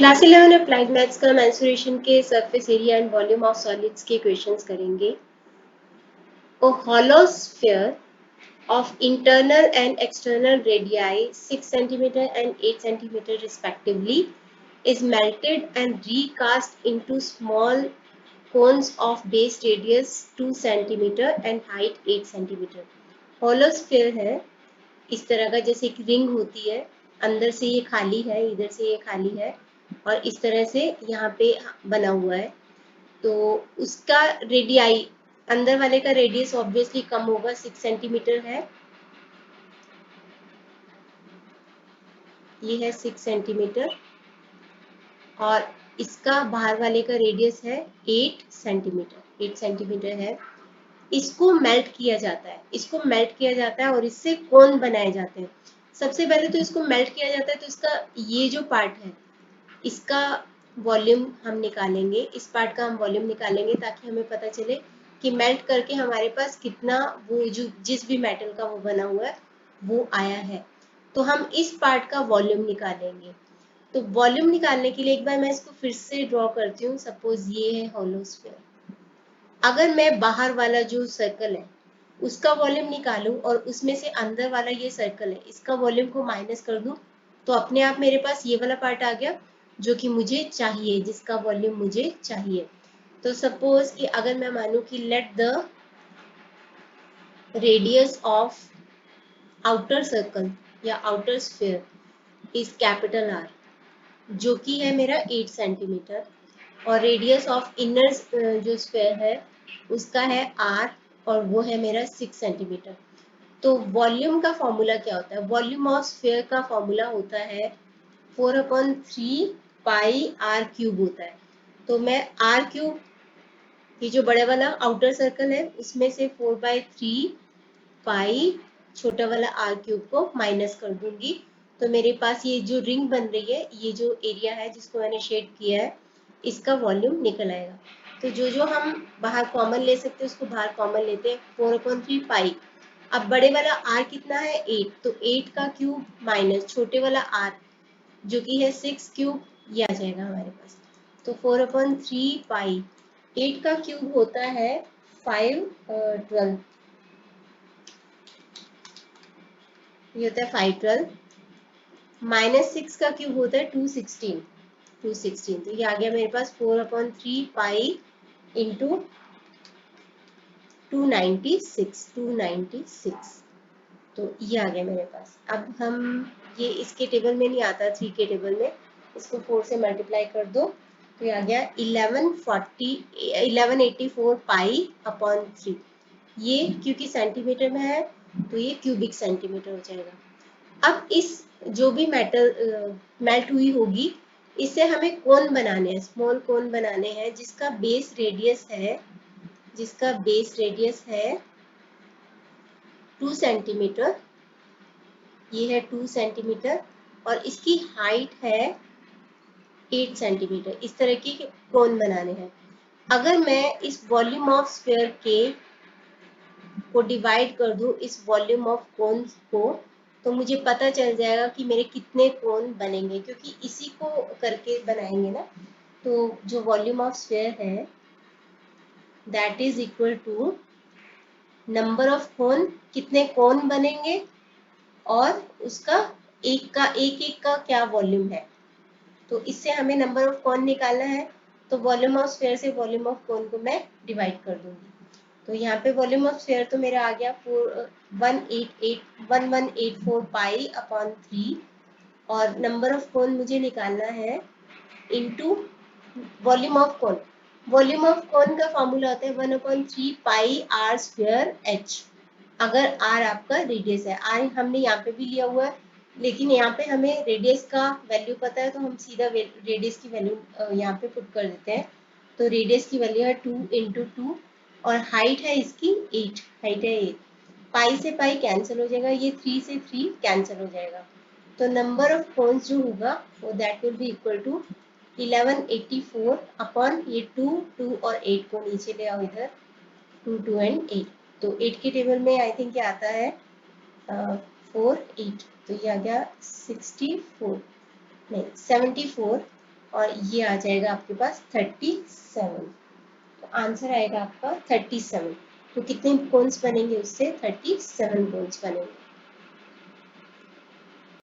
Class 11 applied maths का mensuration के surface area and volume of solids के questions करेंगे। अ hollow sphere of internal and external radii 6 cm and 8 cm respectively is melted and recast into small cones of base radius 2 cm and height 8 cm। hollow sphere है इस तरह का, जैसे एक ring होती है, अंदर से ये खाली है, इधर से ये खाली है और इस तरह से यहाँ पे बना हुआ है। तो उसका रेडियाई, अंदर वाले का रेडियस ऑब्वियसली कम होगा, 6 सेंटीमीटर है, ये है 6 सेंटीमीटर, और इसका बाहर वाले का रेडियस है 8 सेंटीमीटर, 8 सेंटीमीटर है। इसको मेल्ट किया जाता है, इसको मेल्ट किया जाता है और इससे कोन बनाए जाते हैं। सबसे पहले तो इसको मेल्ट किया जाता है, तो इसका ये जो पार्ट है इसका वॉल्यूम हम निकालेंगे, इस पार्ट का हम वॉल्यूम निकालेंगे ताकि हमें पता चले कि मेल्ट करके हमारे पास कितना वो जो जिस भी मेटल का वो बना हुआ है वो आया है। तो हम इस पार्ट का वॉल्यूम निकालेंगे। तो वॉल्यूम निकालने के लिए एक बार मैं इसको फिर से ड्रॉ करती हूँ। सपोज ये है होलो स्फीयर। अगर मैं बाहर वाला जो सर्कल है उसका वॉल्यूम निकालूं और उसमें से अंदर वाला ये सर्कल है इसका वॉल्यूम को माइनस कर दूं, तो अपने आप मेरे पास ये वाला पार्ट आ गया जो कि मुझे चाहिए, जिसका वॉल्यूम मुझे चाहिए। तो सपोज कि अगर मैं मानूं कि let the radius of outer circle या outer sphere is capital R, जो कि है मेरा 8 सेंटीमीटर, और रेडियस ऑफ इनर जो स्फीयर है उसका है आर और वो है मेरा 6 सेंटीमीटर। तो वॉल्यूम का फॉर्मूला क्या होता है? वॉल्यूम ऑफ स्फीयर का फॉर्मूला होता है 4/3 पाई आर क्यूब होता है। तो मैं आर क्यूब, ये जो बड़े वाला आउटर सर्कल है उसमें से 4/3 पाई छोटा वाला आर क्यूब को माइनस कर दूंगी, तो मेरे पास ये जो रिंग बन रही है, ये जो एरिया है जिसको मैंने शेड किया है, इसका वॉल्यूम निकल आएगा। तो जो जो हम बाहर कॉमन ले सकते हैं उसको बाहर कॉमन लेते हैं, 4/3 पाई। अब बड़े वाला आर कितना है? 8, तो 8 का क्यूब माइनस छोटे वाला आर जो कि है 6 क्यूब, ये आ जाएगा हमारे पास। तो 4/3 पाई, 8 का क्यूब होता है 512, ये होता है 512, माइनस 6 का क्यूब होता है 216, 216। तो ये आ गया मेरे पास 4/3 पाई इंटू 296, 296। तो ये आ गया मेरे पास। अब हम ये इसके टेबल में नहीं आता, 3 के टेबल में, इसको 4 से मल्टीप्लाई कर दो तो ये आ गया 1184 पाई अपॉन 3। ये क्योंकि सेंटीमीटर में है तो ये क्यूबिक सेंटीमीटर हो जाएगा। अब इस जो भी मेटल मेल्ट हुई होगी इससे हमें कोन बनाने हैं, स्मॉल कोन बनाने हैं जिसका बेस रेडियस है, जिसका बेस रेडियस है 2 सेंटीमीटर, ये है 2 सेंटीमीटर, और इसकी हाइट है 8 सेंटीमीटर। इस तरह की कोन बनाने हैं। अगर मैं इस वॉल्यूम ऑफ स्फीयर के को डिवाइड कर दूं इस वॉल्यूम ऑफ कोन को, तो मुझे पता चल जाएगा कि मेरे कितने कोन बनेंगे, क्योंकि इसी को करके बनाएंगे ना। तो जो वॉल्यूम ऑफ स्फीयर है that is equal to number of cone, कितने कोन बनेंगे, और उसका एक एक का क्या वॉल्यूम है। तो इससे हमें नंबर ऑफ कोन निकालना है, तो वॉल्यूम ऑफ स्फीयर से वॉल्यूम ऑफ कोन को मैं डिवाइड कर दूंगी। तो यहाँ पे वॉल्यूम ऑफ स्फीयर तो मेरा आ गया 1184 पाई अपॉन 3, और नंबर ऑफ कोन मुझे निकालना है into volume of cone. Volume of cone का फॉर्मूला होता है 1/3 पाई आर स्क्वायर एच। अगर आर आपका रेडियस है, आर हमने यहाँ पे भी लिया हुआ है, लेकिन यहाँ पे हमें रेडियस का वैल्यू पता है तो हम सीधा रेडियस की वैल्यू यहाँ पे पुट कर देते हैं। तो रेडियस की वैल्यू है 2 × 2, और हाइट है इसकी 8, हाइट है 8। पाई से पाई कैंसिल हो जाएगा, ये 3 से 3 कैंसिल हो जाएगा। तो नंबर ऑफ कोन्स जो होगा वो that will be equal to 1184 upon ये 2 2 और 8 को नीचे ले आओ इधर, 2 2 एंड 8। तो 8 के टेबल में आई थिंक ये आता है 4 8, तो ये आ गया 64, नहीं 74, और ये आ जाएगा आपके पास 37। तो आंसर आएगा आपका 37। तो कितने कोन्स बनेंगे उससे? 37 कोन्स बनेंगे।